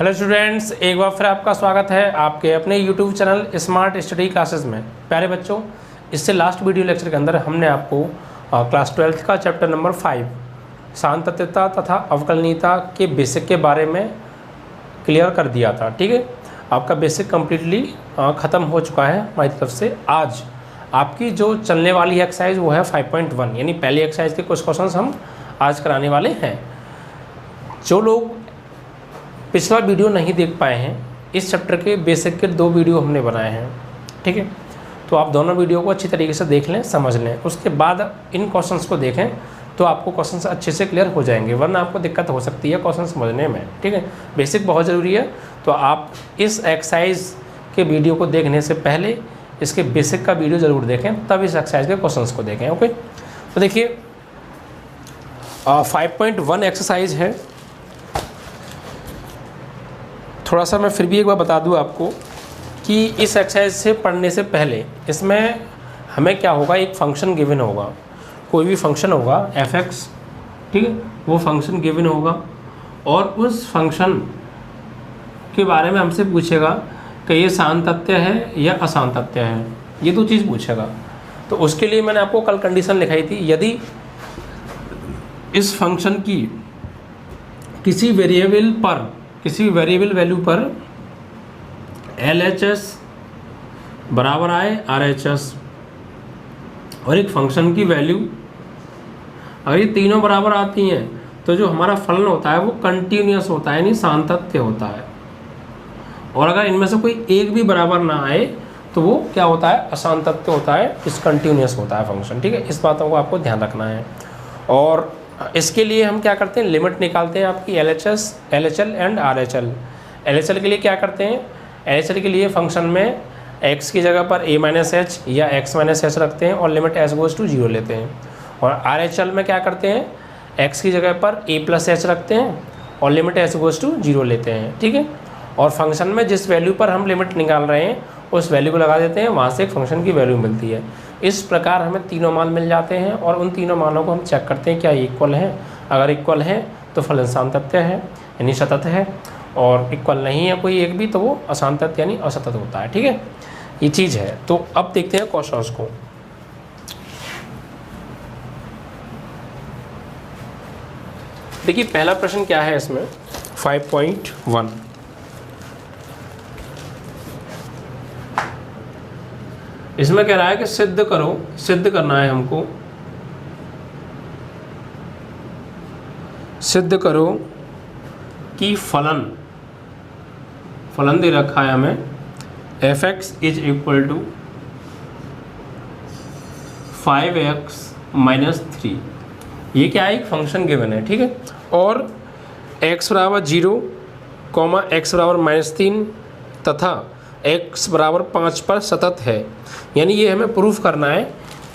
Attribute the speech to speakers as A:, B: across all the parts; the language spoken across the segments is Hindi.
A: हेलो स्टूडेंट्स, एक बार फिर आपका स्वागत है आपके अपने YouTube channel smart study classes में। प्यारे बच्चों, इससे लास्ट वीडियो लेक्चर के अंदर हमने आपको क्लास 12th का चैप्टर नंबर 5 सांतत्यता तथा अवकलनीयता के बेसिक के बारे में क्लियर कर दिया था। ठीक है, आपका बेसिक कम्प्लीटली ख़त्म हो चुका है हमारी तरफ से। आज आपकी जो चलने वाली एक्सरसाइज वो है 5.1, यानी पहली एक्सरसाइज के कुछ क्वेश्चन हम आज कराने वाले हैं। जो लोग पिछला वीडियो नहीं देख पाए हैं, इस चैप्टर के बेसिक के 2 वीडियो हमने बनाए हैं। ठीक है, तो आप दोनों वीडियो को अच्छी तरीके से देख लें, समझ लें, उसके बाद इन क्वेश्चंस को देखें तो आपको क्वेश्चंस अच्छे से क्लियर हो जाएंगे, वरना आपको दिक्कत हो सकती है क्वेश्चन समझने में। ठीक है, बेसिक बहुत ज़रूरी है, तो आप इस एक्सरसाइज के वीडियो को देखने से पहले इसके बेसिक का वीडियो ज़रूर देखें, तब इस एक्सरसाइज के क्वेश्चंस को देखें। ओके, तो देखिए 5.1 एक्सरसाइज है। थोड़ा सा मैं फिर भी एक बार बता दूं आपको कि इस एक्सरसाइज से पढ़ने से पहले इसमें हमें क्या होगा, एक फंक्शन गिवन होगा, कोई भी फंक्शन होगा f(x), ठीक है, वो फंक्शन गिवन होगा और उस फंक्शन के बारे में हमसे पूछेगा कि ये सान्तत्य है या असांतत्य है, ये 2 चीज़ पूछेगा। तो उसके लिए मैंने आपको कल कंडीशन लिखाई थी, यदि इस फंक्शन की किसी वेरिएबल वैल्यू पर LHS बराबर आए RHS और एक फंक्शन की वैल्यू अगर ये तीनों बराबर आती हैं तो जो हमारा फलन होता है वो कंटिन्यूअस होता है, यानी सान्तत्य होता है। और अगर इनमें से कोई एक भी बराबर ना आए तो वो क्या होता है, असांतत्य होता है, डिसकंटिन्यूअस होता है फंक्शन। ठीक है, इस बातों को आपको ध्यान रखना है। और इसके लिए हम क्या करते हैं, लिमिट निकालते हैं आपकी LHS, LHL and RHL। LHL के लिए क्या करते हैं, LHL के लिए फंक्शन में x की जगह पर a-h या x-h रखते हैं और लिमिट s गोज़ टू 0 लेते हैं। और RHL में क्या करते हैं, x की जगह पर a+h रखते हैं और लिमिट s गोज़ टू 0 लेते हैं। ठीक है, और फंक्शन में जिस वैल्यू पर हम लिमिट निकाल रहे हैं उस वैल्यू को लगा देते हैं, वहाँ से एक फंक्शन की वैल्यू मिलती है। इस प्रकार हमें तीनों मान मिल जाते हैं और उन तीनों मानों को हम चेक करते हैं क्या इक्वल हैं। अगर इक्वल है तो फलन सान्तत्य है यानी सतत है, और इक्वल नहीं है कोई एक भी तो वो असांतत्य यानी असतत होता है। ठीक है, ये चीज़ है। तो अब देखते हैं क्वेश्चंस को। देखिए पहला प्रश्न क्या है इसमें, 5.1। इसमें कह रहा है कि सिद्ध करना है हमको, सिद्ध करो कि फलन दे रखा है हमें f(x) is equal to 5x-3। ये क्या है, एक फंक्शन गिवन है। ठीक है, और x बराबर 0, x बराबर -3 तथा x बराबर 5 पर सतत है। यानी ये हमें प्रूफ करना है।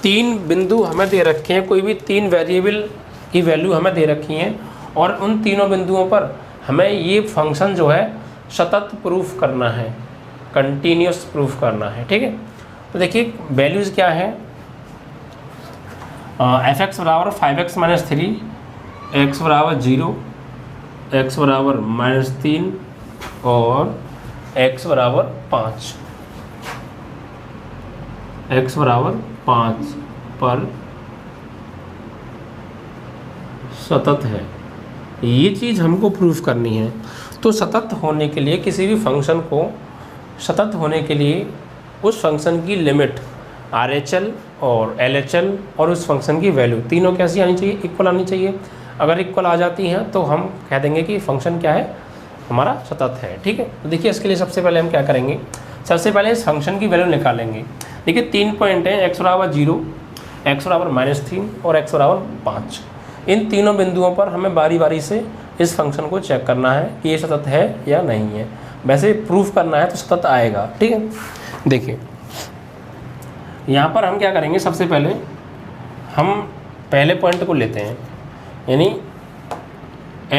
A: 3 बिंदु हमें दे रखे हैं, कोई भी 3 वेरिएबल की वैल्यू हमें दे रखी हैं और उन तीनों बिंदुओं पर हमें ये फंक्शन जो है सतत प्रूफ करना है, कंटिन्यूअस प्रूफ करना है। ठीक है, तो देखिए वैल्यूज़ क्या है, f(x) बराबर 5x-3, x बराबर 0, x बराबर -3 और x बराबर 5, x बराबर 5 पर सतत है। ये चीज़ हमको प्रूफ करनी है। तो सतत होने के लिए, किसी भी फंक्शन को सतत होने के लिए उस फंक्शन की लिमिट RHL और LHL और उस फंक्शन की वैल्यू तीनों कैसी आनी चाहिए, इक्वल आनी चाहिए। अगर इक्वल आ जाती हैं तो हम कह देंगे कि फंक्शन क्या है, हमारा सतत है। ठीक है, तो देखिए इसके लिए सबसे पहले हम क्या करेंगे, सबसे पहले इस फंक्शन की वैल्यू निकालेंगे। देखिए 3 पॉइंट हैं, x बराबर 0, x बराबर -3 और x बराबर 5। इन तीनों बिंदुओं पर हमें बारी बारी से इस फंक्शन को चेक करना है कि ये सतत है या नहीं है। वैसे प्रूफ करना है तो सतत आएगा। ठीक है, देखिए यहाँ पर हम क्या करेंगे, सबसे पहले हम पहले पॉइंट को लेते हैं, यानी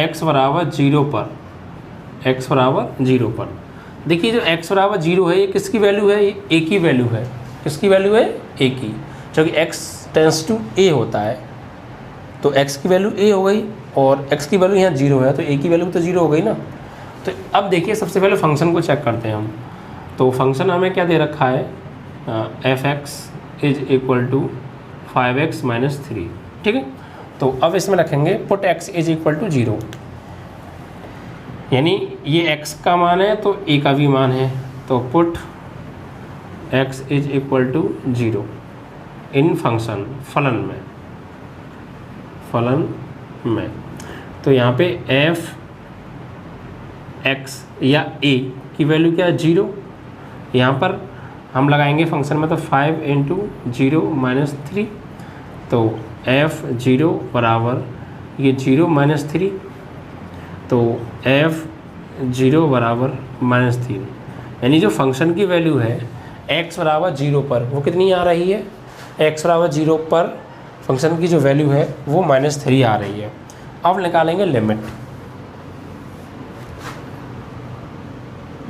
A: x बराबर 0 पर, x बराबर 0 पर। देखिए जो x बराबर 0 है ये किसकी वैल्यू है, ये a की वैल्यू है। किसकी वैल्यू है, a की, क्योंकि x टेंस टू a होता है। तो x की वैल्यू a हो गई और x की वैल्यू यहाँ 0 है, तो a की वैल्यू तो 0 हो गई ना। तो अब देखिए सबसे पहले फंक्शन को चेक करते हैं हम। तो फंक्शन हमें क्या दे रखा है, F X is equal to 5x minus 3, ठीक है। तो अब इसमें रखेंगे put x is equal to 0, यानी ये x का मान है तो a का भी मान है, तो put x is equal to 0 in function फलन में। तो यहाँ पे f x या a की वैल्यू क्या है 0, यहाँ पर हम लगाएंगे फंक्शन में तो 5 इंटू 0 माइनस 3, तो f 0 बराबर ये 0 माइनस 3, तो f 0 बराबर -3, यानी जो फंक्शन की वैल्यू है x बराबर 0 पर वो कितनी आ रही है, x बराबर 0 पर फंक्शन की जो वैल्यू है वो -3 आ रही है। अब निकालेंगे लिमिट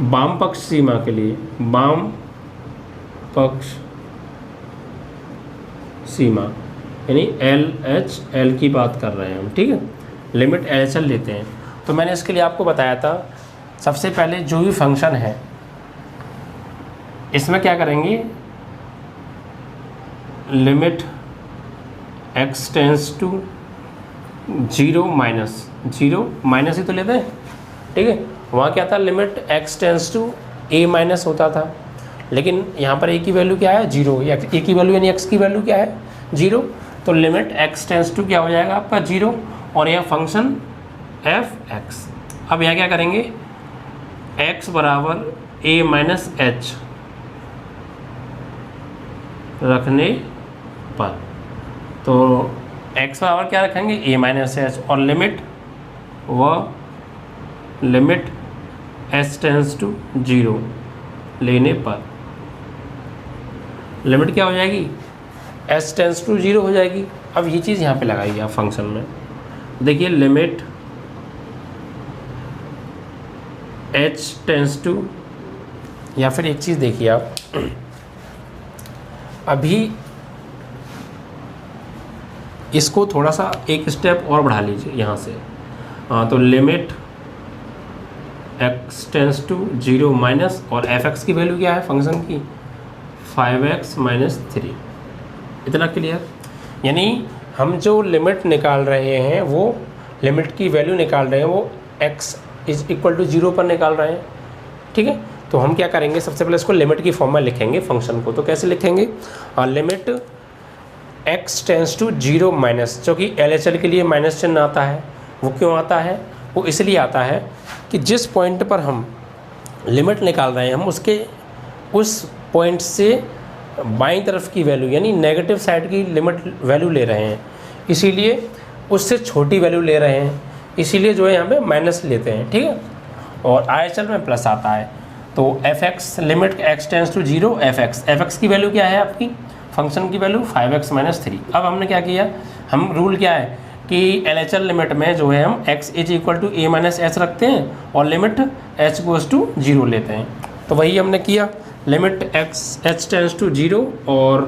A: वाम पक्ष सीमा के लिए, वाम पक्ष सीमा यानी LHL की बात कर रहे हैं हम, ठीक है। लिमिट LHL लेते हैं। तो मैंने इसके लिए आपको बताया था सबसे पहले जो भी फंक्शन है इसमें क्या करेंगे, limit x tends to 0 minus ही तो लेते हैं, ठीक है। वहाँ क्या था, limit x tends to a minus होता था, लेकिन यहाँ पर a की वैल्यू क्या है 0, a की वैल्यू यानी x की वैल्यू क्या है 0, तो लिमिट x टेंस टू क्या हो जाएगा आपका 0, और यह फंक्शन f(x). अब यहाँ क्या करेंगे, x बराबर a माइनस h रखने पर, तो x बराबर क्या रखेंगे a माइनस h, और लिमिट h टेंस टू 0 लेने पर लिमिट क्या हो जाएगी, h टेंस टू 0 हो जाएगी। अब ये चीज़ यहाँ पे लगाइए आप फंक्शन में, देखिए लिमिट h टेंस टू, या फिर एक चीज़ देखिए आप, अभी इसको थोड़ा सा एक स्टेप और बढ़ा लीजिए यहाँ से, तो limit x tends to 0 minus, और f(x) की वैल्यू क्या है फंक्शन की 5x माइनस 3, इतना क्लियर। यानी हम जो लिमिट निकाल रहे हैं वो लिमिट की वैल्यू निकाल रहे हैं वो x इज इक्वल टू 0 पर निकाल रहे हैं, ठीक है। तो हम क्या करेंगे, सबसे पहले इसको लिमिट की फॉर्म में लिखेंगे फंक्शन को। तो कैसे लिखेंगे, limit x tends to 0 minus, जो कि LHL के लिए माइनस चिन्ह आता है, वो क्यों आता है, वो इसलिए आता है कि जिस पॉइंट पर हम लिमिट निकाल रहे हैं हम उसके उस पॉइंट से बाईं तरफ की वैल्यू यानी नेगेटिव साइड की लिमिट वैल्यू ले रहे हैं, इसीलिए उससे छोटी वैल्यू ले रहे हैं, इसीलिए जो है यहाँ पे माइनस लेते हैं, ठीक है। और IHL में प्लस आता है, तो f(x) limit x tends to 0 f(x) की वैल्यू क्या है आपकी फंक्शन की वैल्यू 5x माइनस 3। अब हमने क्या किया, हम रूल क्या है कि LHL लिमिट में जो है हम x is equal to a minus h रखते हैं और लिमिट h गोज़ टू 0 लेते हैं। तो वही हमने किया, लिमिट h टेंस टू 0 और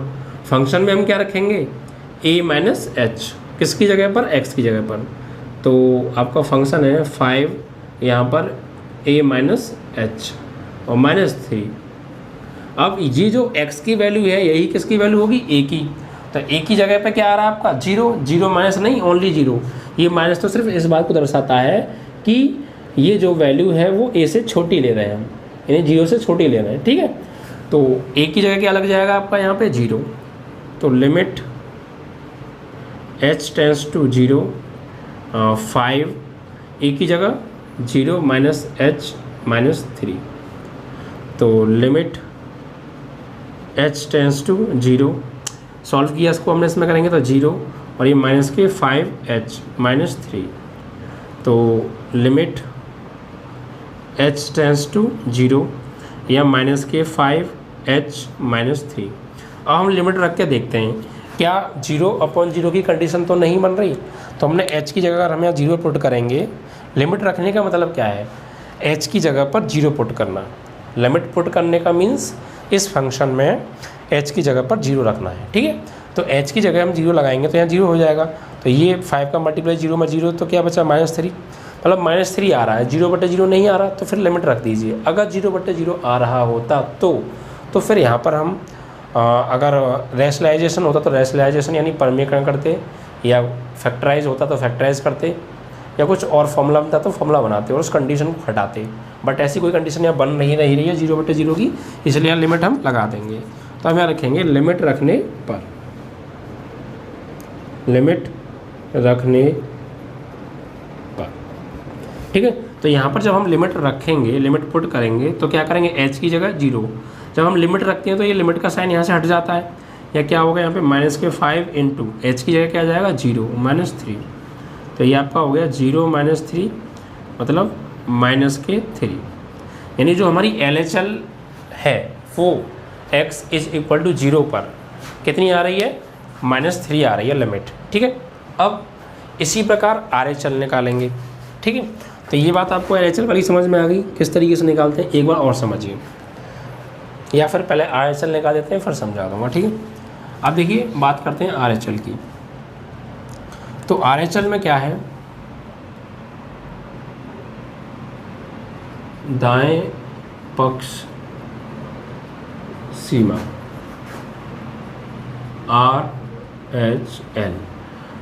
A: फंक्शन में हम क्या रखेंगे a माइनस h, किसकी जगह पर, x की जगह पर। तो आपका फंक्शन है 5 यहाँ पर a माइनस h और -3। अब ये जो x की वैल्यू है यही किसकी वैल्यू होगी, a की, तो a की जगह पे क्या आ रहा है आपका 0 माइनस नहीं, ओनली 0। ये माइनस तो सिर्फ इस बात को दर्शाता है कि ये जो वैल्यू है वो a से छोटी ले रहे हैं हम, यानी 0 से छोटी ले रहे हैं, ठीक है। तो a की जगह क्या लग जाएगा आपका यहाँ पे 0, तो limit h tends to 0 5 a की जगह 0 माइनस h माइनस 3, तो limit h tends to 0, solve किया इसको हमने, इसमें करेंगे तो 0 और ये माइनस के 5h माइनस 3, तो लिमिट h टेंस टू 0 या माइनस के 5h माइनस 3। अब हम लिमिट रख के देखते हैं क्या 0/0 की कंडीशन तो नहीं बन रही, तो हमने h की जगह अगर हम यहाँ 0 पुट करेंगे, लिमिट रखने का मतलब क्या है, h की जगह पर 0 पुट करना। लिमिट पुट करने का मीन्स इस फंक्शन में h की जगह पर 0 रखना है, ठीक है। तो h की जगह हम 0 लगाएंगे तो यहाँ 0 हो जाएगा, तो ये 5 का मल्टीप्लाई 0 में 0 तो क्या बचा -3, मतलब -3 आ रहा है, 0/0 नहीं आ रहा तो फिर लिमिट रख दीजिए। अगर 0/0 आ रहा होता तो फिर यहाँ पर हम अगर रैशनलाइजेशन होता तो रैशनलाइजेशन यानी परमीकरण करते, या फैक्टराइज होता तो फैक्टराइज करते, या कुछ और फॉर्मूला बनता तो फॉर्मूला बनाते और उस कंडीशन को हटाते। बट ऐसी कोई कंडीशन यहाँ बन नहीं रही है 0/0 की, इसलिए यहाँ लिमिट हम लगा देंगे। तो हम यहाँ रखेंगे लिमिट रखने पर, लिमिट रखने पर, ठीक है। तो यहाँ पर जब हम लिमिट रखेंगे, लिमिट पुट करेंगे तो क्या करेंगे, h की जगह 0। जब हम लिमिट रखते हैं तो ये लिमिट का साइन यहाँ से हट जाता है, या क्या होगा यहाँ पे -5 इंटू h की जगह क्या जाएगा 0 -3। तो ये आपका हो गया 0 -3 मतलब -3, यानी जो हमारी LHL है वो x = 0 पर कितनी आ रही है, -3 आ रही है लिमिट, ठीक है। अब इसी प्रकार RHL निकालेंगे, ठीक है। तो ये बात आपको LHL वाली समझ में आ गई, किस तरीके से निकालते हैं एक बार और समझिए, या फिर पहले RHL निकाल देते हैं फिर समझा दूँगा, ठीक है। अब देखिए बात करते हैं RHL की। तो RHL में क्या है, दाएं पक्ष सीमा RHL।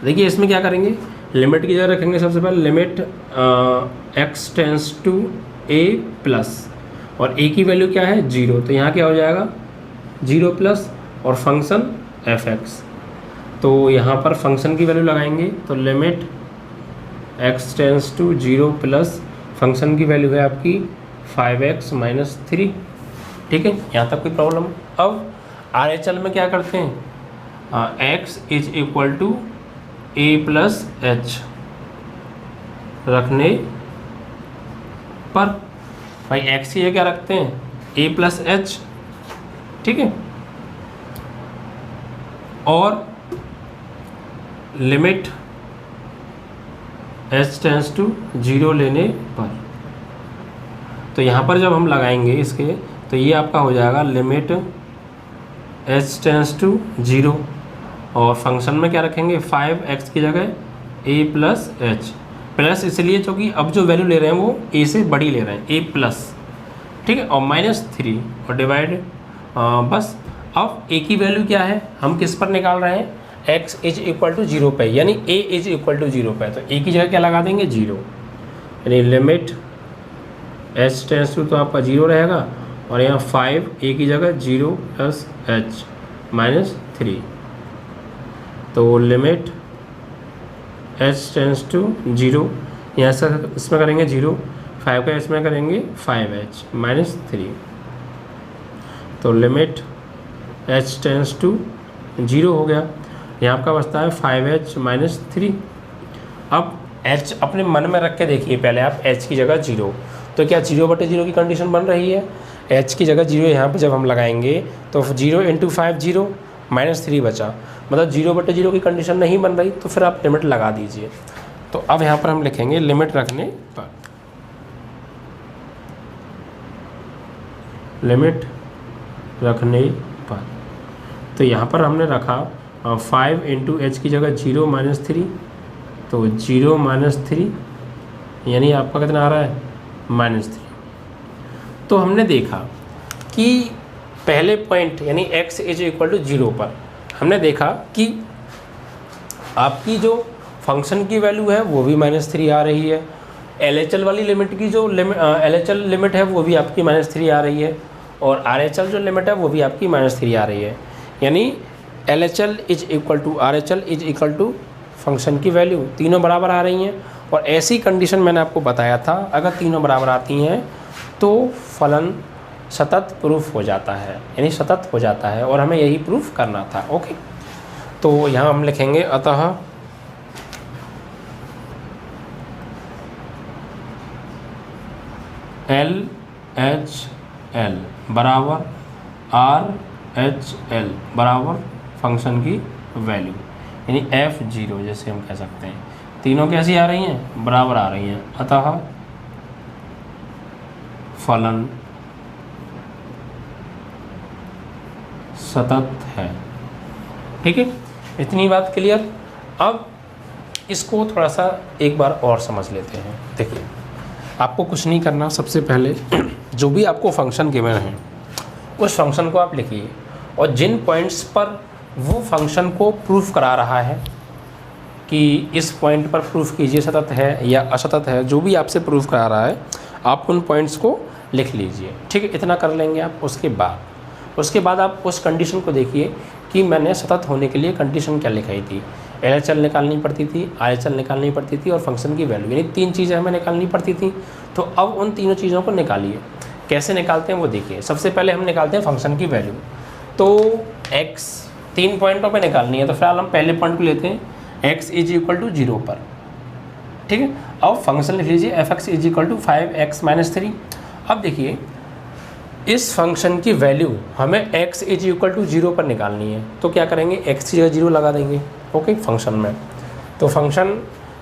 A: देखिए इसमें क्या करेंगे, लिमिट की जगह रखेंगे सबसे पहले limit x tends to a plus, और a की वैल्यू क्या है 0, तो यहाँ क्या हो जाएगा 0 प्लस और फंक्शन fx। तो यहाँ पर फंक्शन की वैल्यू लगाएंगे तो limit x tends to 0 plus function की वैल्यू है आपकी 5x - 3, ठीक है। यहाँ तक कोई प्रॉब्लम। अब RHL में क्या करते हैं, x = a + h रखने पर, भाई x की जगह क्या रखते हैं a + h, ठीक है। और लिमिट h टेंस टू 0 लेने पर, तो यहाँ पर जब हम लगाएंगे इसके तो ये आपका हो जाएगा लिमिट h टेंस टू 0, और फंक्शन में क्या रखेंगे 5x की जगह a + h, प्लस इसलिए क्योंकि अब जो वैल्यू ले रहे हैं वो a से बड़ी ले रहे हैं, a प्लस, ठीक है, और -3 और डिवाइड बस। अब a की वैल्यू क्या है, हम किस पर निकाल रहे हैं, x = 0 पे, यानी a = 0 पे, तो a की जगह क्या लगा देंगे 0, यानी लिमिट h टेंस टू तो आपका 0 रहेगा, और यहाँ 5 a की जगह 0 + h -3, तो लिमिट h टेंस टू 0, यहाँ से इसमें करेंगे 0, 5 का इसमें करेंगे 5h -3, तो लिमिट h टेंस टू 0 हो गया। यहाँ आपका बचता है 5h -3। अब h अपने मन में रख के देखिए पहले आप, h की जगह 0, तो क्या 0/0 की कंडीशन बन रही है, h की जगह 0 यहाँ पे जब हम लगाएंगे तो 0 × 5 0 -3 बचा, मतलब 0/0 की कंडीशन नहीं बन रही, तो फिर आप लिमिट लगा दीजिए। तो अब यहाँ पर हम लिखेंगे लिमिट रखने पर, लिमिट रखने पर, तो यहाँ पर हमने रखा 5 × h की जगह 0 -3, तो 0 -3 यानी आपका कितना आ रहा है -3। तो हमने देखा कि पहले पॉइंट यानी x = 0 पर हमने देखा कि आपकी जो फंक्शन की वैल्यू है वो भी -3 आ रही है, LHL वाली लिमिट की जो LHL लिमिट है वो भी आपकी -3 आ रही है, और RHL जो लिमिट है वो भी आपकी -3 आ रही है, यानी LHL = RHL = फंक्शन की वैल्यू तीनों बराबर आ रही हैं। और ऐसी कंडीशन मैंने आपको बताया था, अगर तीनों बराबर आती हैं तो फलन सतत प्रूफ हो जाता है, यानी सतत हो जाता है, और हमें यही प्रूफ करना था। ओके, तो यहाँ हम लिखेंगे अतः LHL बराबर RHL बराबर फंक्शन की वैल्यू, यानी F0 जैसे हम कह सकते हैं, तीनों कैसी आ रही हैं, बराबर आ रही हैं, अतः फलन सतत है। ठीक है, इतनी बात क्लियर। अब इसको थोड़ा सा एक बार और समझ लेते हैं। देखिए, आपको कुछ नहीं करना, सबसे पहले जो भी आपको फंक्शन गिवन है उस फंक्शन को आप लिखिए, और जिन पॉइंट्स पर वो फंक्शन को प्रूफ करा रहा है कि इस पॉइंट पर प्रूफ कीजिए सतत है या असतत है, जो भी आपसे प्रूफ करा रहा है आप उन पॉइंट्स को लिख लीजिए। ठीक है, इतना कर लेंगे आप। उसके बाद आप उस कंडीशन को देखिए कि मैंने सतत होने के लिए कंडीशन क्या लिखाई थी। LHL निकालनी पड़ती थी, RHL निकालनी पड़ती थी और फंक्शन की वैल्यू, यानी 3 चीज़ें हमें निकालनी पड़ती थी। तो अब उन तीनों चीज़ों को निकालिए। कैसे निकालते हैं वो देखिए। सबसे पहले हम निकालते हैं फंक्शन की वैल्यू। तो x 3 पॉइंटों पे निकालनी है, तो फिलहाल हम पहले पॉइंट को लेते हैं x = 0 पर। ठीक है, अब फंक्शन लिख लीजिए f(x) = 5x - 3। अब देखिए, इस फंक्शन की वैल्यू हमें x = 0 पर निकालनी है, तो क्या करेंगे, x की जगह 0 लगा देंगे। ओके, फंक्शन में, तो फंक्शन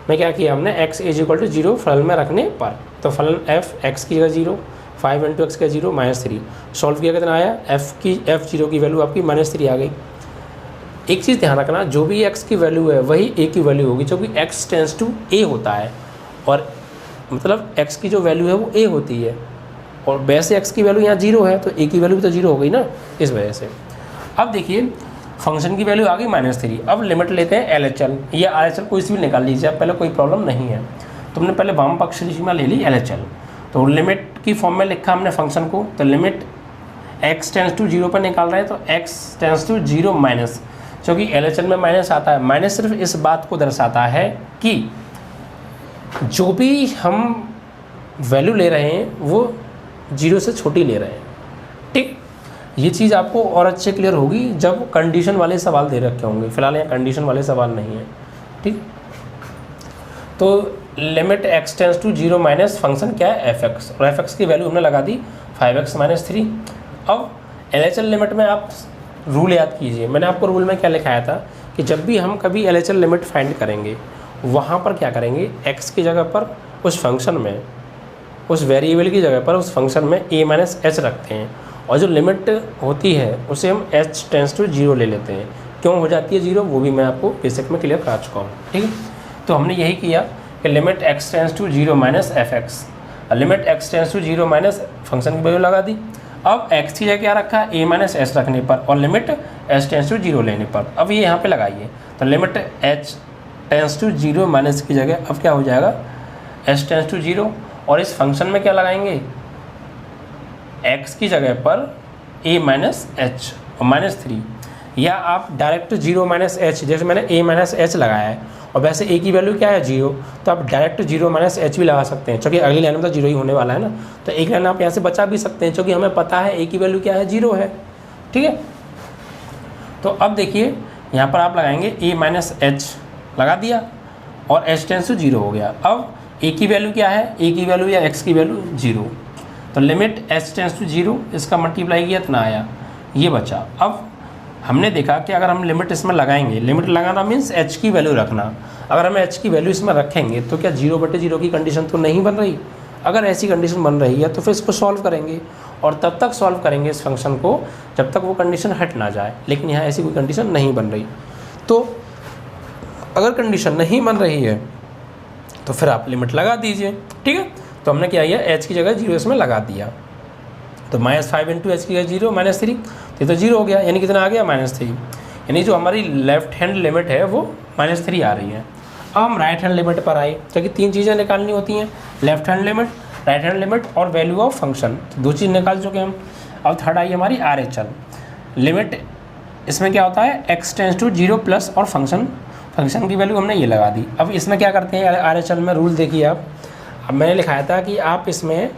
A: में क्या किया हमने, x = 0 फलन में रखने पर, तो फलन f(x) की जगह 0, 5 × x का 0 -3। सॉल्व किया, कितना आया, f0 की वैल्यू आपकी -3 आ गई। एक चीज़ ध्यान रखना, जो भी x की वैल्यू है वही a की वैल्यू होगी, क्योंकि x टेंड्स टू a होता है, और मतलब x की जो वैल्यू है वो a होती है, और वैसे x की वैल्यू यहाँ 0 है तो a की वैल्यू भी तो 0 हो गई ना, इस वजह से। अब देखिए, फंक्शन की वैल्यू आ गई -3। अब लिमिट लेते हैं LHL या RHL, कोई सी भी निकाल लीजिए आप, पहले कोई प्रॉब्लम नहीं है। तुमने पहले वाम पक्ष सीमा ले ली LHL, तो लिमिट की फॉर्म में लिखा हमने फंक्शन को, तो लिमिट x टेंड्स टू 0 पर निकाल रहे हैं, तो x टेंड्स टू 0 माइनस, क्योंकि LHL में माइनस आता है। माइनस सिर्फ इस बात को दर्शाता है कि जो भी हम वैल्यू ले रहे हैं वो 0 से छोटी ले रहे हैं। ठीक, ये चीज़ आपको और अच्छे क्लियर होगी जब कंडीशन वाले सवाल दे रखे होंगे। फिलहाल यहाँ कंडीशन वाले सवाल नहीं है। ठीक, तो limit x tends to 0 minus function क्या है, f(x), और f(x) की वैल्यू हमने लगा दी 5x - 3। अब LHL लिमिट में आप रूल याद कीजिए, मैंने आपको रूल में क्या लिखाया था कि जब भी हम कभी LHL लिमिट फाइंड करेंगे, वहाँ पर क्या करेंगे, x की जगह पर उस फंक्शन में, उस वेरिएबल की जगह पर उस फंक्शन में a - h रखते हैं, और जो लिमिट होती है उसे हम h टेंड्स टू 0 ले लेते हैं। क्यों हो जाती है 0, वो भी मैं आपको बेसिक में क्लियर करा चुका हूँ। ठीक है, तो हमने यही किया कि limit x tends to 0 minus f(x), limit x tends to 0 minus function की वैल्यू लगा दी। अब x की जगह क्या रखा, a - h रखने पर, और लिमिट h टेंड्स टू 0 लेने पर। अब ये यहाँ पे लगाइए, तो limit h tends to 0 minus की जगह अब क्या हो जाएगा, h टेंड्स टू 0, और इस फंक्शन में क्या लगाएंगे, x की जगह पर a - h और -3, या आप डायरेक्ट 0 - h, जैसे मैंने a - h लगाया है, और वैसे a की वैल्यू क्या है 0, तो आप डायरेक्ट 0 - h भी लगा सकते हैं, क्योंकि अगली लाइन में तो 0 ही होने वाला है ना, तो एक लाइन आप यहाँ से बचा भी सकते हैं, क्योंकि हमें पता है a की वैल्यू क्या है, 0 है। ठीक है, तो अब देखिए यहाँ पर आप लगाएंगे a - h लगा दिया, और h टेंड्स टू 0 हो गया। अब a की वैल्यू क्या है, a की वैल्यू या x की वैल्यू 0, तो लिमिट h टेंड्स टू 0, इसका मल्टीप्लाई किया इतना आया, ये बचा। अब हमने देखा कि अगर हम लिमिट इसमें लगाएंगे, लिमिट लगाना मीन्स h की वैल्यू रखना, अगर हम h की वैल्यू इसमें रखेंगे तो क्या 0/0 की कंडीशन तो नहीं बन रही। अगर ऐसी कंडीशन बन रही है तो फिर इसको सॉल्व करेंगे, और तब तक सॉल्व करेंगे इस फंक्शन को जब तक वो कंडीशन हट ना जाए। लेकिन यहाँ ऐसी कोई कंडीशन नहीं बन रही, तो अगर कंडीशन नहीं बन रही है तो फिर आप लिमिट लगा दीजिए। ठीक है, तो हमने क्या किया, h की जगह 0 इसमें लगा दिया, तो -5 × h की जगह 0 -3, ये तो 0 हो गया, यानी कितना आ गया, -3, यानी जो हमारी लेफ्ट हैंड लिमिट है वो -3 आ रही है। अब हम राइट हैंड लिमिट पर आए, क्योंकि 3 चीज़ें निकालनी होती हैं, left hand limit, right hand limit और वैल्यू ऑफ फंक्शन, तो 2 चीज़ निकाल चुके हम। अब थर्ड आई हमारी RHL लिमिट, इसमें क्या होता है, x टेंड्स टू 0 प्लस और फंक्शन की वैल्यू हमने ये लगा दी। अब इसमें क्या करते हैं RHL में, रूल देखिए आप, अब मैंने लिखाया था कि आप इसमें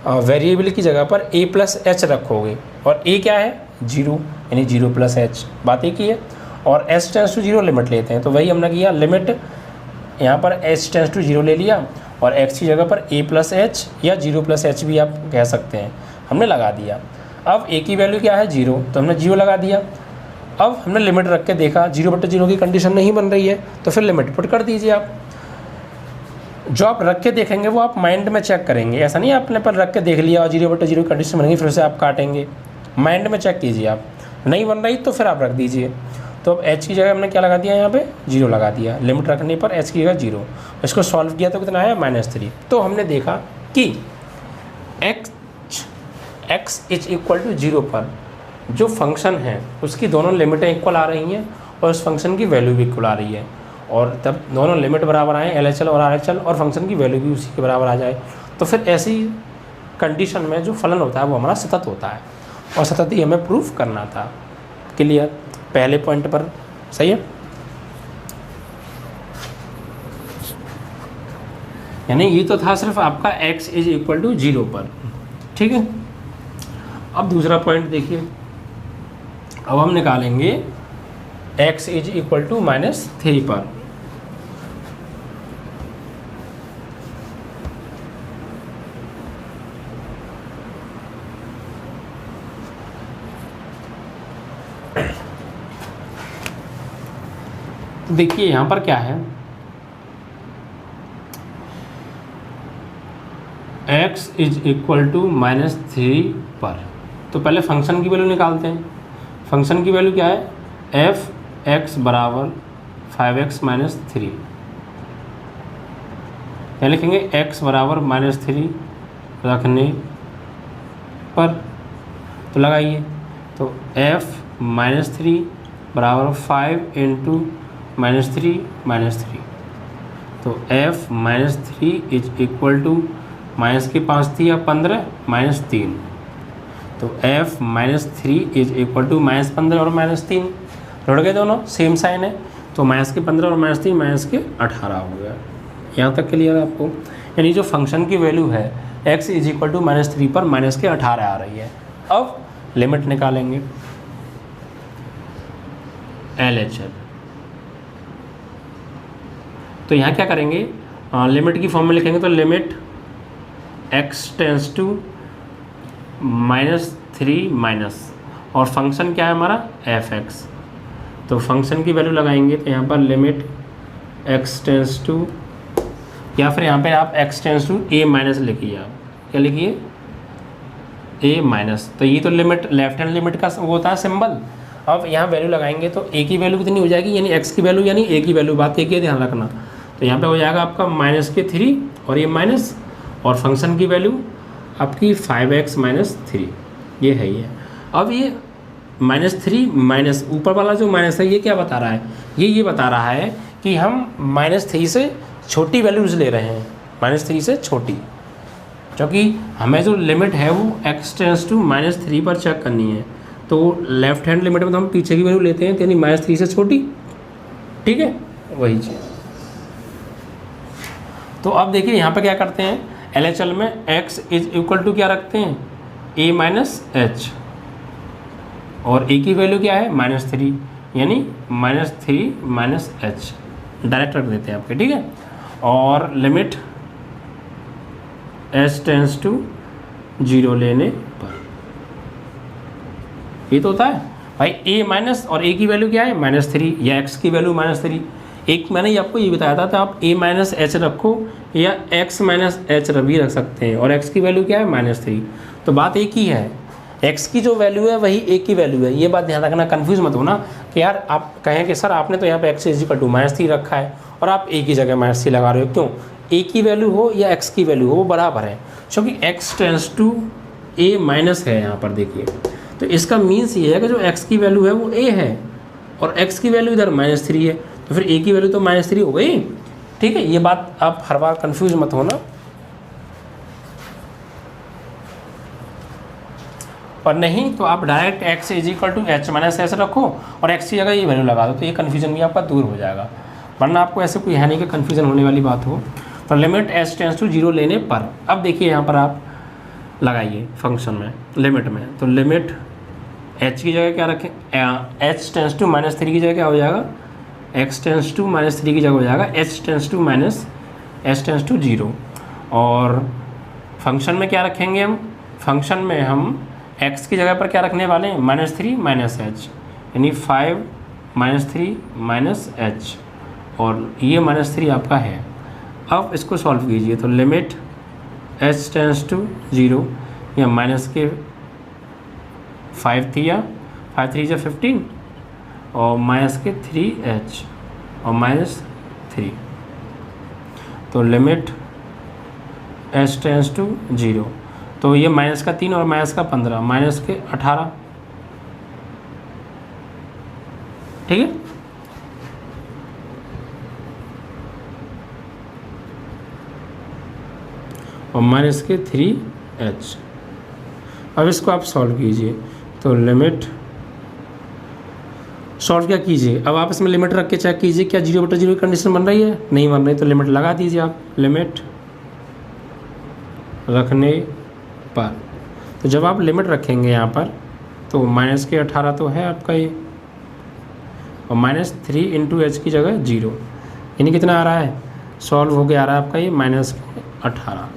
A: वेरिएबल की जगह पर a + h रखोगे, और a क्या है 0, यानी 0 + h, बात एक ही है, और h टेंड्स टू 0 लिमिट लेते हैं, तो वही हमने किया, लिमिट यहाँ पर h टेंड्स टू 0 ले लिया, और x की जगह पर a + h या 0 + h भी आप कह सकते हैं, हमने लगा दिया। अब a की वैल्यू क्या है 0, तो हमने 0 लगा दिया। अब हमने लिमिट रख के देखा 0/0 की कंडीशन नहीं बन रही है, तो फिर लिमिट पुट कर दीजिए आप। जो आप रख के देखेंगे वो आप माइंड में चेक करेंगे, ऐसा नहीं आपने पर रख के देख लिया और 0/0 कंडीशन बन गई फिर से आप काटेंगे, माइंड में चेक कीजिए आप, नहीं बन रही तो फिर आप रख दीजिए। तो अब h की जगह हमने क्या लगा दिया, यहाँ पे 0 लगा दिया, लिमिट रखने पर h की जगह 0। इसको सॉल्व किया तो कितना आया, -3। तो हमने देखा कि x इज इक्वल टू 0 पर जो फंक्शन है उसकी दोनों लिमिटें इक्वल आ रही हैं और उस फंक्शन की वैल्यू भी इक्वल आ रही है, और तब दोनों लिमिट बराबर आए LHL और RHL और फंक्शन की वैल्यू भी उसी के बराबर आ जाए, तो फिर ऐसी कंडीशन में जो फलन होता है वो हमारा सतत होता है, और सतत ही हमें प्रूफ करना था। क्लियर पहले पॉइंट पर, सही है। यानी ये तो था सिर्फ आपका x इज इक्वल टू 0 पर, ठीक है। अब दूसरा पॉइंट देखिए, अब हम निकालेंगे x इज इक्वल टू -3 पर। तो देखिए यहाँ पर क्या है, x इज इक्वल टू -3 पर। तो पहले फंक्शन की वैल्यू निकालते हैं। फंक्शन की वैल्यू क्या है, f(x) बराबर 5x - 3। क्या लिखेंगे, x बराबर -3 रखने पर, तो लगाइए, तो f -3 बराबर 5 इंटू -3 -3, तो f -3 is equal to minus की 5 थी या 15 -3, तो f -3 इज इक्वल टू -15 और -3 जुड़ गए, दोनों सेम साइन है, तो -15 और -3 -18 हो गया। यहाँ तक क्लियर है आपको। यानी जो फंक्शन की वैल्यू है x इज इक्वल टू -3 पर -18 आ रही है। अब लिमिट निकालेंगे LHL। तो यहाँ क्या करेंगे, लिमिट की फॉर्म में लिखेंगे, तो limit x tends to -3 minus, और फंक्शन क्या है हमारा f(x), तो फंक्शन की वैल्यू लगाएंगे, तो यहाँ पर लिमिट x टेंस टू, या फिर यहाँ पे आप x tends to a minus लिखिए, आप क्या लिखिए, a माइनस। तो ये तो लिमिट लेफ्ट हैंड लिमिट का वो होता है सिंबल। अब यहाँ वैल्यू लगाएंगे तो a की वैल्यू कितनी हो जाएगी, यानी x की वैल्यू यानी a की वैल्यू, बात एक ही ध्यान रखना। तो यहाँ पे हो जाएगा आपका -3 और ये माइनस, और फंक्शन की वैल्यू आपकी 5x - 3, ये है ये। अब ये -3 माइनस ऊपर वाला जो माइनस है ये क्या बता रहा है, ये बता रहा है कि हम -3 से छोटी वैल्यूज़ ले रहे हैं, -3 से छोटी, क्योंकि हमें जो लिमिट है वो x टेंस टू -3 पर चेक करनी है। तो लेफ्ट हैंड लिमिट में तो हम पीछे की वैल्यू लेते हैं, यानी -3 से छोटी, ठीक है, वही चीज़। तो अब देखिए यहाँ पे क्या करते हैं, LHL में x इज इक्वल टू क्या रखते हैं, a - h, और a की वैल्यू क्या है -3, यानी -3 - h डायरेक्ट रख देते हैं आपके, ठीक है। और लिमिट h टेंस टू 0 लेने पर, ये तो होता है भाई a माइनस, और a की वैल्यू क्या है -3, या x की वैल्यू -3। एक मैंने आपको ये बताया था, तो आप a - h रखो या x - h भी रख सकते हैं, और x की वैल्यू क्या है -3। तो बात एक ही है, x की जो वैल्यू है वही a की वैल्यू है, ये बात ध्यान रखना, कंफ्यूज मत होना कि यार आप कहें कि सर आपने तो यहाँ पे x इज इक्वल टू -3 रखा है और आप a की जगह -3 लगा रहे हो। क्यों, a की वैल्यू हो या x की वैल्यू हो वो बराबर है, क्योंकि x tends to a minus है यहाँ पर देखिए। तो इसका मीन्स ये है कि जो x की वैल्यू है वो a है और x की वैल्यू इधर -3 है, तो फिर a की वैल्यू तो -3 हो गई, ठीक है। ये बात आप हर बार कंफ्यूज मत होना। और नहीं तो आप direct x is equal to h minus ऐसे रखो और x की जगह ये वैल्यू लगा दो, तो ये कन्फ्यूजन भी आपका दूर हो जाएगा। वरना आपको ऐसे कोई है नहीं कि कन्फ्यूजन होने वाली बात हो। तो लिमिट h टेंस टू 0 लेने पर, अब देखिए यहाँ पर आप लगाइए फंक्शन में लिमिट में, तो लिमिट h की जगह क्या रखें, h टेंस टू -3 की जगह क्या हो जाएगा, x टेंस टू -3 की जगह हो जाएगा h टेंस टू 0। और फंक्शन में क्या रखेंगे हम, फंक्शन में हम x की जगह पर क्या रखने वाले हैं, -3 - h, यानी 5 -3 - h, और ये -3 आपका है। अब इसको सॉल्व कीजिए, तो लिमिट h टेंस टू 0, या माइनस के 5 थी या 5 3 15, और माइनस के 3h और -3। तो लिमिट h टेंस टू 0, तो ये माइनस का 3 और माइनस का 15, माइनस के 18, ठीक है। और माइनस के 3h। अब इसको आप सॉल्व कीजिए, तो लिमिट सॉल्व क्या कीजिए, अब आप इसमें लिमिट रख के चेक कीजिए क्या 0/0 की कंडीशन बन रही है, नहीं बन रही, तो लिमिट लगा दीजिए आप लिमिट रखने पर। तो जब आप लिमिट रखेंगे यहाँ पर तो माइनस के 18 तो है आपका ये, और -3 × h की जगह 0, यानी कितना आ रहा है, सॉल्व हो के आ रहा है आपका ये -18,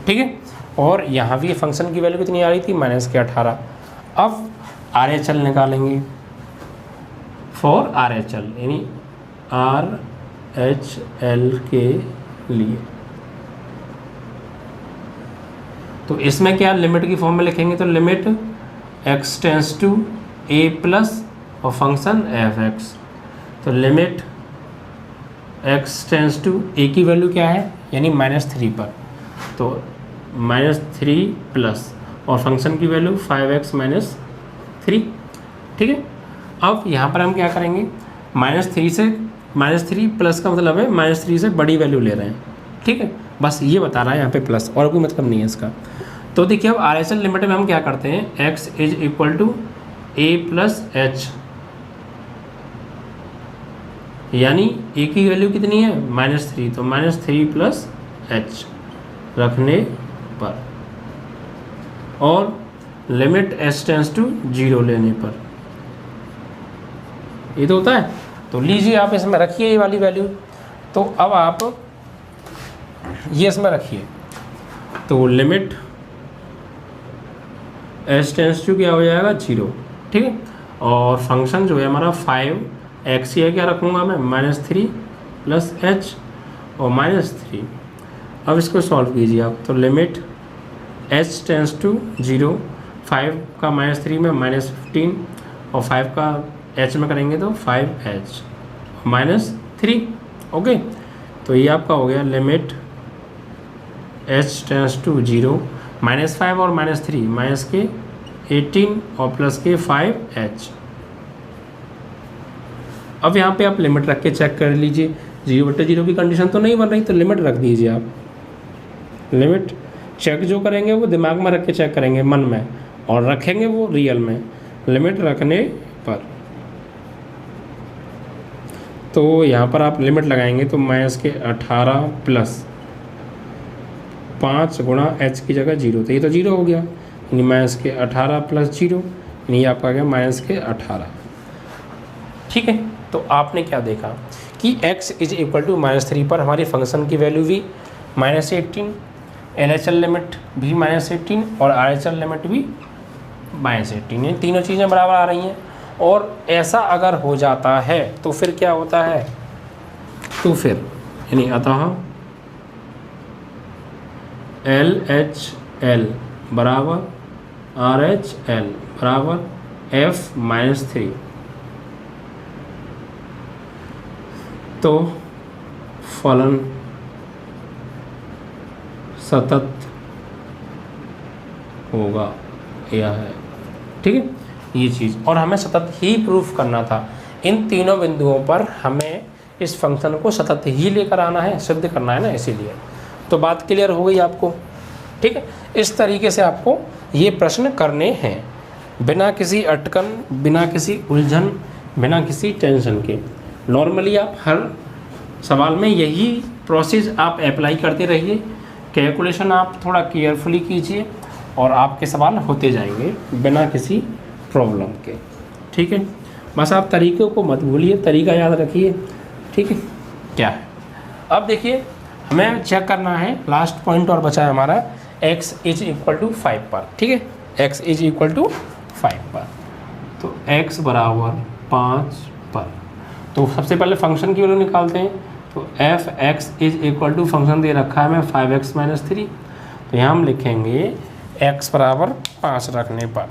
A: ठीक है। और यहाँ भी फंक्शन की वैल्यू कितनी आ रही थी, -18। अब RHL निकालेंगे फॉर RHL, यानी RHL के लिए। तो इसमें क्या लिमिट की फॉर्म में लिखेंगे, तो limit x tends to a plus और फंक्शन f(x), तो limit x tends to a की वैल्यू क्या है, यानी -3 पर, तो -3 प्लस और फंक्शन की वैल्यू 5x - 3, ठीक है। अब यहाँ पर हम क्या करेंगे, -3 प्लस का मतलब है -3 से बड़ी वैल्यू ले रहे हैं, ठीक है। बस ये बता रहा है यहाँ पे प्लस, और कोई मतलब नहीं है इसका। तो देखिए अब RHL लिमिट में हम क्या करते हैं, x = a + h, यानी a की वैल्यू कितनी है, -3, तो -3 + h रखने पर, और लिमिट h टेंस टू 0 लेने पर, ये तो होता है। तो लीजिए आप इसमें रखिए ये वाली वैल्यू, तो अब आप ये इसमें रखिए, तो लिमिट h टेंस टू क्या हो जाएगा, 0, ठीक है। और फंक्शन जो है हमारा 5x है, क्या रखूँगा मैं, -3 + h और -3। अब इसको सॉल्व कीजिए आप, तो लिमिट h टेंस टू 0, 5 का -3 में -15 और 5 का h में करेंगे तो 5h -3, ओके। तो ये आपका हो गया लिमिट h टेंस टू 0, -5 और -3, माइनस के 18 और प्लस के 5h। अब यहाँ पे आप लिमिट रख के चेक कर लीजिए, 0/0 की कंडीशन तो नहीं बन रही, तो लिमिट रख दीजिए आप। लिमिट चेक जो करेंगे वो दिमाग में रख के चेक करेंगे, मन में, और रखेंगे वो रियल में, लिमिट रखने पर। तो यहाँ पर आप लिमिट लगाएंगे तो -18 प्लस 5 गुणा h की जगह 0, तो ये तो 0 हो गया, यानी -18 + 0, यानी ये आपका आ गया -18, ठीक है। तो आपने क्या देखा कि x = -3 पर हमारी फंक्शन की वैल्यू भी -18, LHL लिमिट भी -18 और RHL लिमिट भी -18, ये तीनों चीज़ें बराबर आ रही हैं। और ऐसा अगर हो जाता है तो फिर क्या होता है, तो फिर यानी अतः LHL बराबर RHL बराबर f-3, तो फलन सतत होगा, यह है, ठीक है ये चीज़। और हमें सतत ही प्रूफ करना था, इन तीनों बिंदुओं पर हमें इस फंक्शन को सतत ही लेकर आना है, सिद्ध करना है ना, इसीलिए। तो बात क्लियर हो गई आपको, ठीक है। इस तरीके से आपको ये प्रश्न करने हैं, बिना किसी अटकन, बिना किसी उलझन, बिना किसी टेंशन के। नॉर्मली आप हर सवाल में यही प्रोसेस आप अप्लाई करते रहिए, कैलकुलेशन आप थोड़ा केयरफुली कीजिए और आपके सवाल होते जाएंगे बिना किसी प्रॉब्लम के, ठीक है। बस आप तरीक़ों को मत भूलिए, तरीका याद रखिए, ठीक है। क्या है अब देखिए, हमें चेक करना है, लास्ट पॉइंट और बचा है हमारा x = 5 पर, ठीक है। x = 5 पर, तो x बराबर 5 पर, तो सबसे पहले फंक्शन की वैल्यू निकालते हैं। तो f(x) = फंक्शन दे रखा है हमें 5x - 3, तो यहाँ हम लिखेंगे x बराबर 5 रखने पर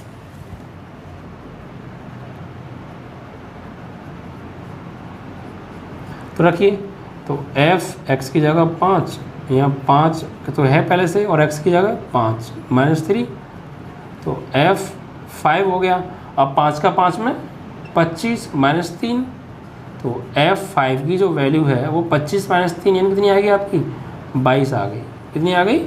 A: तो रखिए, तो एफ एक्स की जगह 5, यहाँ 5 तो है पहले से, और एक्स की जगह 5 -3, तो एफ 5 हो गया। अब 5 का 5 में 25 -3, तो F5 की जो वैल्यू है वो 25 - 3 यानी कितनी आ गई आपकी 22 आ गई। कितनी आ गई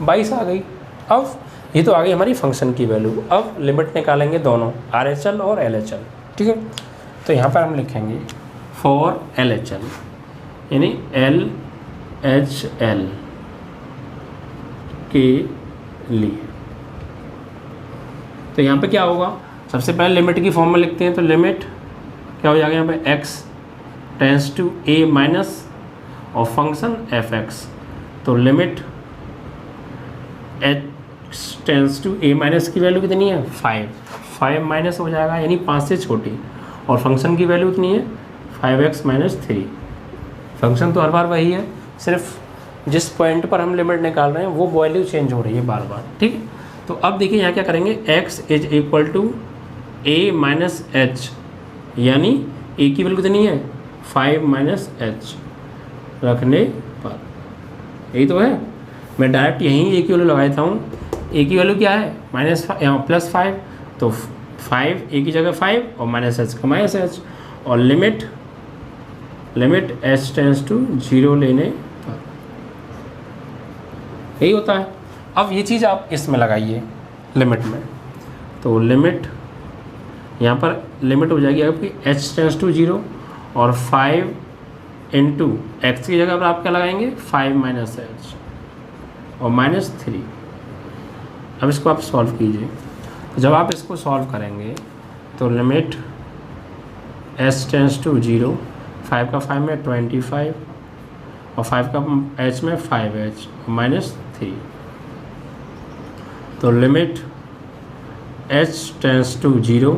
A: 22 आ गई। अब ये तो आ गई हमारी फंक्शन की वैल्यू। अब लिमिट निकालेंगे दोनों RHL और LHL, ठीक है। तो यहाँ पर हम लिखेंगे फॉर LHL यानी LHL के लिए। तो यहाँ पे क्या होगा, सबसे पहले लिमिट की फॉर्म में लिखते हैं। तो लिमिट क्या हो जाएगा यहाँ पे x tends to a minus और फंक्शन fx। तो limit x tends to a minus की वैल्यू कितनी है 5 माइनस हो जाएगा यानी 5 से छोटी, और फंक्शन की वैल्यू कितनी है 5x - 3। फंक्शन तो हर बार वही है, सिर्फ जिस पॉइंट पर हम लिमिट निकाल रहे हैं वो वैल्यू चेंज हो रही है बार बार, ठीक है। तो अब देखिए यहाँ क्या करेंगे, x = a माइनस h, यानी a की वैल्यू कितनी है 5 - h रखने पर, यही तो है। मैं डायरेक्ट यहीं a की वैल्यू लगा देता हूँ। a की वैल्यू क्या है -5 यहाँ +5, तो 5 a की जगह 5 और -h का -h, और लिमिट h टेंस टू 0 लेने पर, यही होता है। अब ये चीज़ आप इसमें लगाइए लिमिट में, तो लिमिट यहाँ पर लिमिट हो जाएगी आपकी h टेंस टू 0 और 5 इंटू एक्स की जगह पर आप क्या लगाएंगे 5 - h और -3। अब इसको आप सॉल्व कीजिए। जब आप इसको सॉल्व करेंगे तो लिमिट h टेंस टू 0, 5 का 5 में 25 और 5 का h में 5h और -3। तो लिमिट h टेंस टू 0,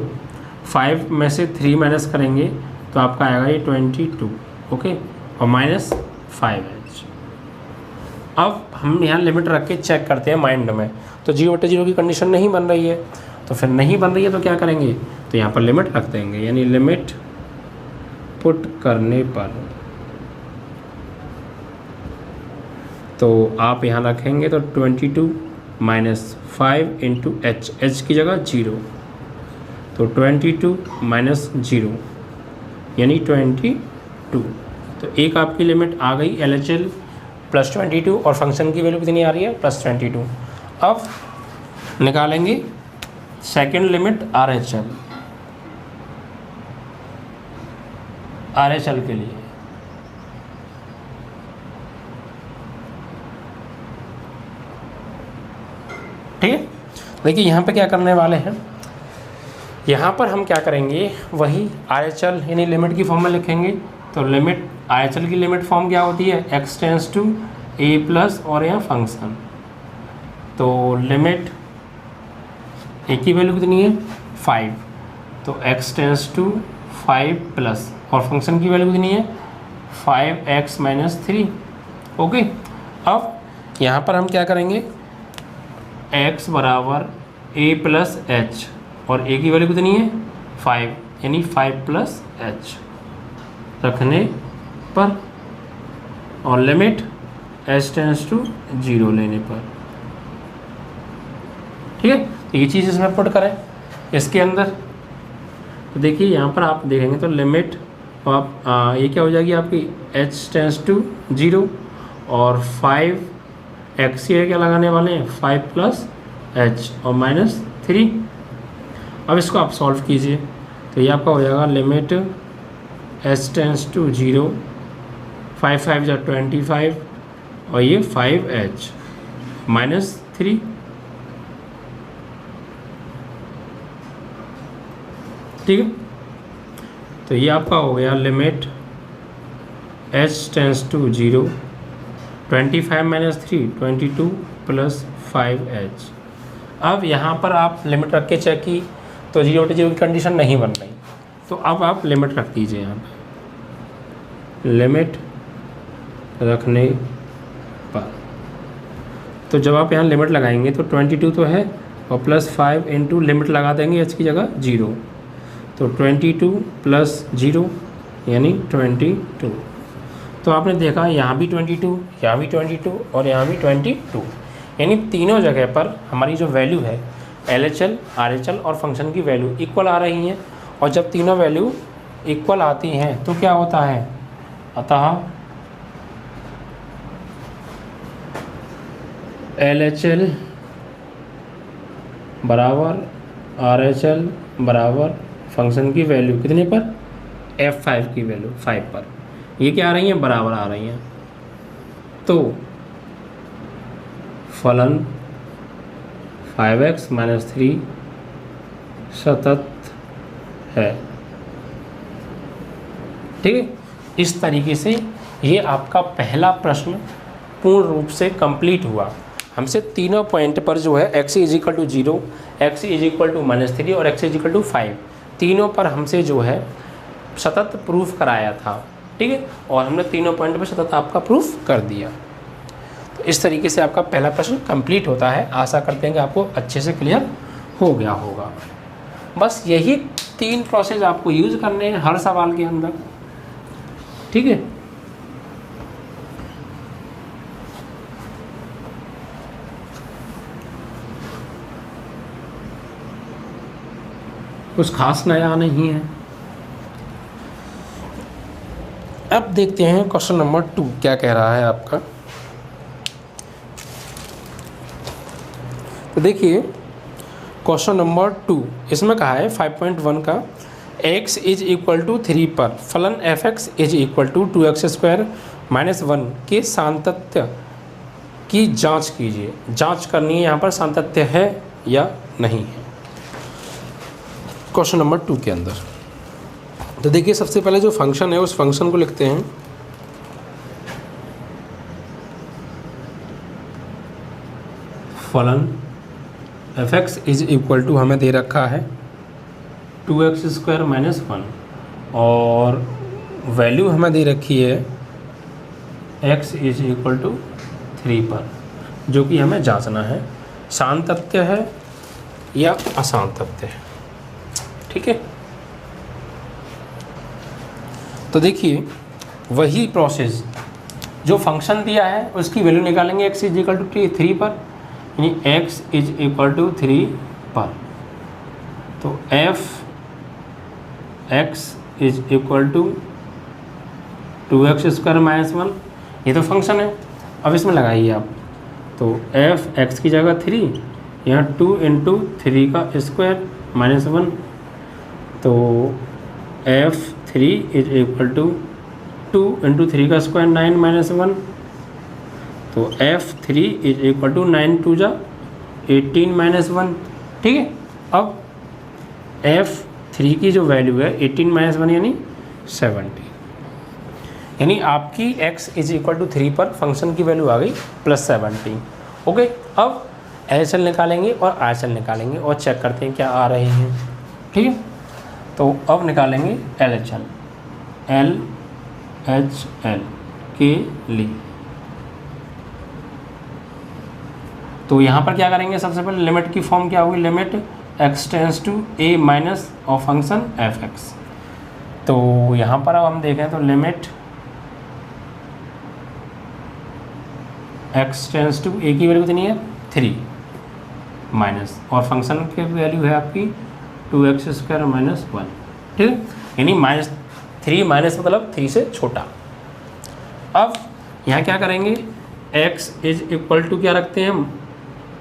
A: 5 में से 3 माइनस करेंगे तो आपका आएगा ये 22, ओके, और -5h। अब हम यहाँ लिमिट रख के चेक करते हैं माइंड में, तो 0/0 की कंडीशन नहीं बन रही है, तो फिर नहीं बन रही है तो क्या करेंगे, तो यहाँ पर लिमिट रख देंगे, यानी लिमिट पुट करने पर तो आप यहाँ रखेंगे तो 22 - 5 इंटू h की जगह 0, तो 22 - 0 यानी 22। तो एक आपकी लिमिट आ गई LHL +22 और फंक्शन की वैल्यू कितनी आ रही है +22। अब निकालेंगे सेकंड लिमिट RHL के लिए। ठीक है, देखिए यहाँ पे क्या करने वाले हैं, यहाँ पर हम क्या करेंगे वही RHL यानी लिमिट की फॉर्म में लिखेंगे। तो लिमिट RHL की लिमिट फॉर्म क्या होती है x टेंस टू a+ और यहाँ फंक्शन, तो लिमिट a की वैल्यू कितनी है 5, तो x टेंस टू 5+ और फंक्शन की वैल्यू कितनी है 5x - 3, ओके। अब यहाँ पर हम क्या करेंगे x = a + h और a की वैल्यू कितनी है 5 यानी 5 + h रखने पर, और लिमिट h टेंस टू 0 लेने पर, ठीक है। तो ये चीज़ इसमें पुट करें इसके अंदर, तो देखिए यहाँ पर आप देखेंगे तो लिमिट आप ये क्या हो जाएगी आपकी h टेंस टू 0 और 5x ये क्या लगाने वाले हैं 5 + h और -3। अब इसको आप सॉल्व कीजिए तो ये आपका हो जाएगा लिमिट h टेंस टू 0, 5 5 = 25 और ये 5h -3, ठीक है। तो ये आपका हो गया limit h tends to 0, 25 - 3 22 + 5h। अब यहाँ पर आप लिमिट रख के चेक की तो 0/0 की कंडीशन नहीं बन रही, तो अब आप लिमिट रख दीजिए यहाँ पे, लिमिट रखने पर। तो जब आप यहाँ लिमिट लगाएंगे तो 22 तो है और +5 इंटू लिमिट लगा देंगे h की जगह 0, तो 22 + 0 यानी 22, तो आपने देखा यहाँ भी 22, यहाँ भी 22 और यहाँ भी 22, यानी तीनों जगह पर हमारी जो वैल्यू है LHL, RHL और फंक्शन की वैल्यू इक्वल आ रही हैं। और जब तीनों वैल्यू इक्वल आती हैं तो क्या होता है, अतः LHL बराबर RHL बराबर फंक्शन की वैल्यू कितने पर, F5 की वैल्यू 5 पर, ये क्या आ रही हैं, बराबर आ रही हैं। तो फलन 5x - 3 सतत है। ठीक है, इस तरीके से ये आपका पहला प्रश्न पूर्ण रूप से कंप्लीट हुआ। हमसे तीनों पॉइंट पर जो है x = 0, x = -3 और x = 5, तीनों पर हमसे जो है सतत प्रूफ कराया था। ठीक है, और हमने तीनों पॉइंट पर सतत आपका प्रूफ कर दिया। तो इस तरीके से आपका पहला प्रश्न कंप्लीट होता है। आशा करते हैं कि आपको अच्छे से क्लियर हो गया होगा। बस यही 3 प्रोसेस आपको यूज़ करने हैं हर सवाल के अंदर। ठीक है, कुछ खास नया नहीं है। अब देखते हैं क्वेश्चन नंबर 2 क्या कह रहा है आपका। तो देखिए क्वेश्चन नंबर 2, इसमें कहा है 5.1 का x = 3 पर फलन f(x) = 2x² - 1 के सातत्य की जांच कीजिए। जांच करनी है यहाँ पर सातत्य है या नहीं है क्वेश्चन नंबर 2 के अंदर। तो देखिए सबसे पहले जो फंक्शन है उस फंक्शन को लिखते हैं। फलन f(x) = हमें दे रखा है 2x² - 1 और वैल्यू हमें दे रखी है x = 3 पर, जो कि हमें जांचना है सातत्य है या असातत्य है। ठीक है, तो देखिए वही प्रोसेस जो फंक्शन दिया है उसकी वैल्यू निकालेंगे x = 3 पर, यानी x = 3 पर। तो f(x) = 2x² - 1, ये तो फंक्शन है। अब इसमें लगाइए आप, तो f(x) की जगह 3, यहाँ 2 × 3 का स्क्वायर -1, तो f(3) = 2 × 3 का स्क्वायर 9 - 1, तो f(3) = 9 × 2 = 18 - 1। ठीक है, अब f(3) की जो वैल्यू है 18 - 1 यानी 70, यानी आपकी x = 3 पर फंक्शन की वैल्यू आ गई +70। ओके, अब LHL निकालेंगे और RHL निकालेंगे और चेक करते हैं क्या आ रहे हैं। ठीक है, तो अब निकालेंगे LHL के लिए। तो यहाँ पर क्या करेंगे, सबसे पहले लिमिट की फॉर्म क्या होगी, limit x tends to a- of function f(x). तो यहाँ पर अब हम देखें तो limit x tends to a की वैल्यू कितनी है 3 माइनस, और फंक्शन की वैल्यू है आपकी 2x² - 1। ठीक है, यानी -3 माइनस मतलब 3 से छोटा। अब यहाँ क्या करेंगे, x = क्या रखते हैं हम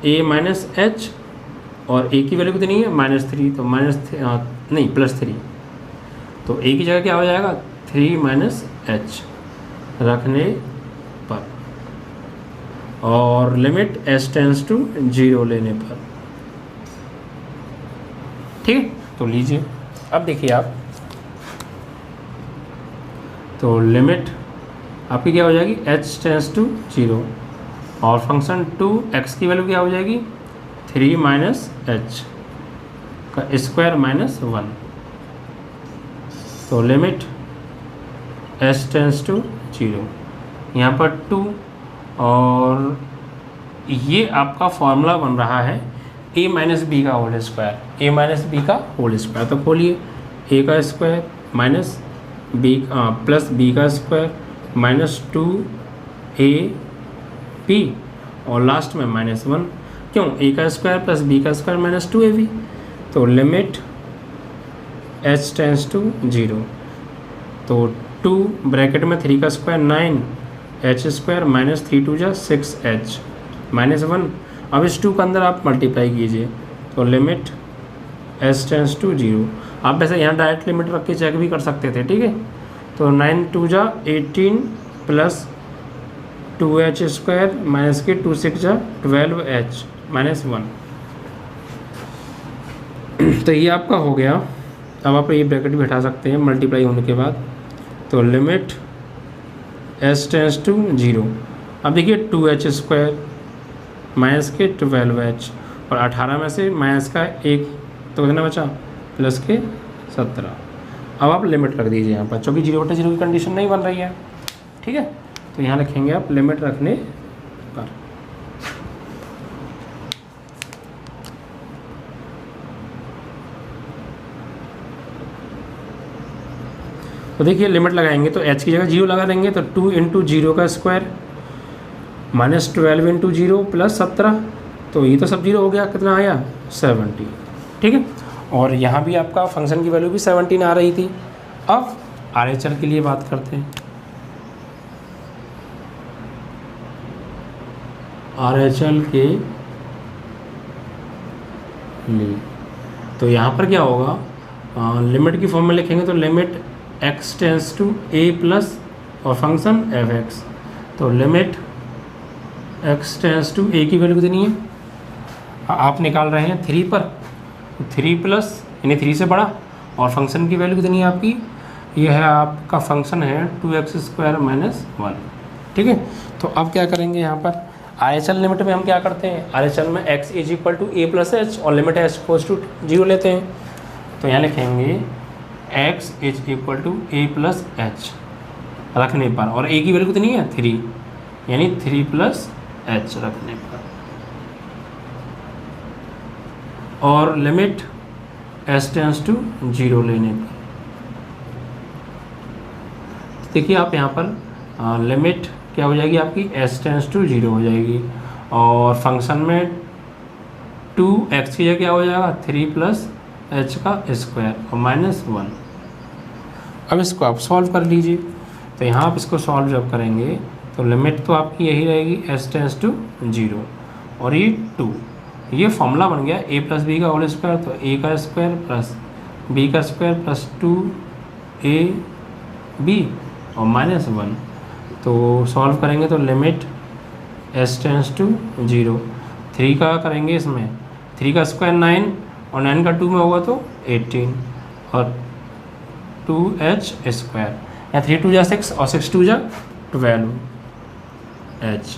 A: a - h, और a की वैल्यू कितनी है -3, तो +3, तो a की जगह क्या हो जाएगा 3 - h रखने पर, और लिमिट s टेंस टू 0 लेने पर। ठीक, तो लीजिए अब देखिए आप, तो लिमिट आपकी क्या हो जाएगी h टेंस टू 0, और फंक्शन 2x की वैल्यू क्या हो जाएगी 3 - h का स्क्वायर -1, तो लिमिट s टेंस टू 0, यहाँ पर 2, और ये आपका फॉर्मूला बन रहा है a - b का होल स्क्वायर, a - b का होल स्क्वायर। तो खोलिए, a का square minus b plus b का स्क्वायर -2ab और लास्ट में -1, क्यों? a का स्क्वायर प्लस b का स्क्वायर -2ab। तो लिमिट h टेंस टू 0, तो 2 ब्रैकेट में 3 का स्क्वायर 9 h स्क्वायर -3 2 जा 6h -1। अब इस 2 के अंदर आप मल्टीप्लाई कीजिए, तो लिमिट h टेंस टू 0। आप वैसे यहाँ डायरेक्ट लिमिट रख के चेक भी कर सकते थे, ठीक है। तो 9 2 जा 18 प्लस 2h स्क्वायर माइनस के 2 6 जा 12h -1। तो ये आपका हो गया। अब आप ये ब्रैकेट भी हटा सकते हैं मल्टीप्लाई होने के बाद। तो लिमिट h टेंस टू 0। अब देखिए 2h स्क्वायर माइनस के 12h और 18 में से माइनस का 1 तो कितना बचा प्लस के 17। अब आप लिमिट रख दीजिए यहाँ पर, क्योंकि 0/0 की कंडीशन नहीं बन रही है, ठीक है। तो यहाँ लिखेंगे आप लिमिट रखने पर। तो देखिए लिमिट लगाएंगे तो h की जगह 0 लगा देंगे, तो 2 × 0 का स्क्वायर -12 × 0 प्लस 17, तो ये तो सब 0 हो गया, कितना आया 70, ठीक है। और यहाँ भी आपका फंक्शन की वैल्यू भी 17 आ रही थी। अब RHL के लिए बात करते हैं। RHL के लिए तो यहाँ पर क्या होगा, लिमिट की फॉर्म में लिखेंगे तो limit x tends to a plus और फंक्शन f(x), तो limit x tends to a की वैल्यू कितनी है, आप निकाल रहे हैं 3 पर, 3 प्लस यानी 3 से बड़ा, और फंक्शन की वैल्यू कितनी है आपकी, यह है आपका फंक्शन है 2x स्क्वायर -1, ठीक है। तो अब क्या करेंगे यहाँ पर RHL लिमिट में हम क्या करते हैं, RHL में x is equal to a plus h और लिमिट h गोज़ टू 0 लेते हैं। तो यहाँ लिखेंगे x is equal to a plus h रखने पर, और a की वैल्यू कितनी है 3, यानी 3 प्लस h रखने पर, और लिमिट h टेंस टू 0 लेने पर। देखिए आप यहाँ पर लिमिट क्या हो जाएगी आपकी, h टेंस टू 0 हो जाएगी, और फंक्शन में 2x की जगह क्या हो जाएगा 3 प्लस h का स्क्वायर और -1। अब इसको आप सॉल्व कर लीजिए। तो यहाँ आप इसको सॉल्व जब करेंगे तो लिमिट तो आपकी यही रहेगी h टेंस टू 0 और ये 2, ये फॉर्मूला बन गया a प्लस बी का होल स्क्वायर, तो a का स्क्वायर प्लस b का स्क्वायर प्लस 2ab और -1। तो सॉल्व करेंगे तो लिमिट h टेंस टू 0, 3 का करेंगे इसमें 3 का स्क्वायर 9 और 9 का 2 में होगा तो 18 और 2h स्क्वायर, या 3 2 जा 6 और 6 2 जा 12h,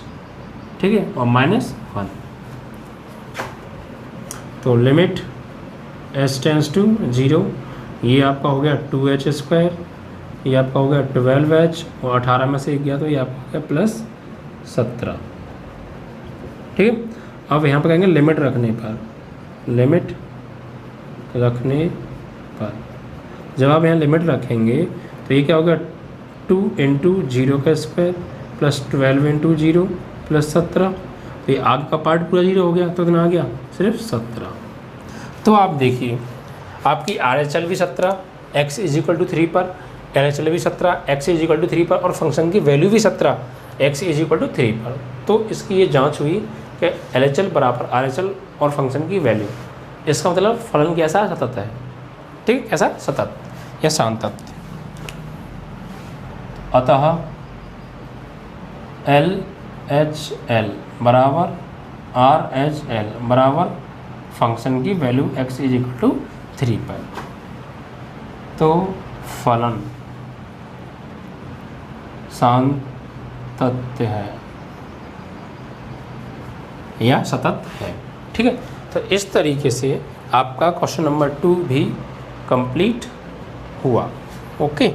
A: ठीक है, और -1। तो लिमिट h टेंस टू 0, ये आपका हो गया 2h स्क्वायर, ये आपका हो गया 12h और 18 में से 1 गया तो ये आपका हो गया प्लस 17, ठीक है। अब यहाँ पर कहेंगे लिमिट रखने पर, लिमिट रखने पर जब आप यहाँ लिमिट रखेंगे तो ये क्या होगा 2 × 0 का स्क्वायर प्लस 12 × 0 प्लस 17, तो ये आगे का पार्ट पूरा 0 हो गया, तो कितना आ गया सिर्फ 17। तो आप देखिए आपकी RHL भी 17 x इज इक्वल टू 3 पर, LHL भी 17 x इज इक्वल टू 3 पर, और फंक्शन की वैल्यू भी 17 x इज इक्वल टू 3 पर। तो इसकी ये जांच हुई कि LHL बराबर RHL और फंक्शन की वैल्यू, इसका मतलब फलन कैसा सतत है, ठीक, ऐसा सतत या शांतत। अतः LHL बराबर RHL बराबर फंक्शन की value x is equal to 3 पर। तो फलन शांतत है या सतत है, ठीक है। तो इस तरीके से आपका क्वेश्चन नंबर 2 भी कंप्लीट हुआ। ओके।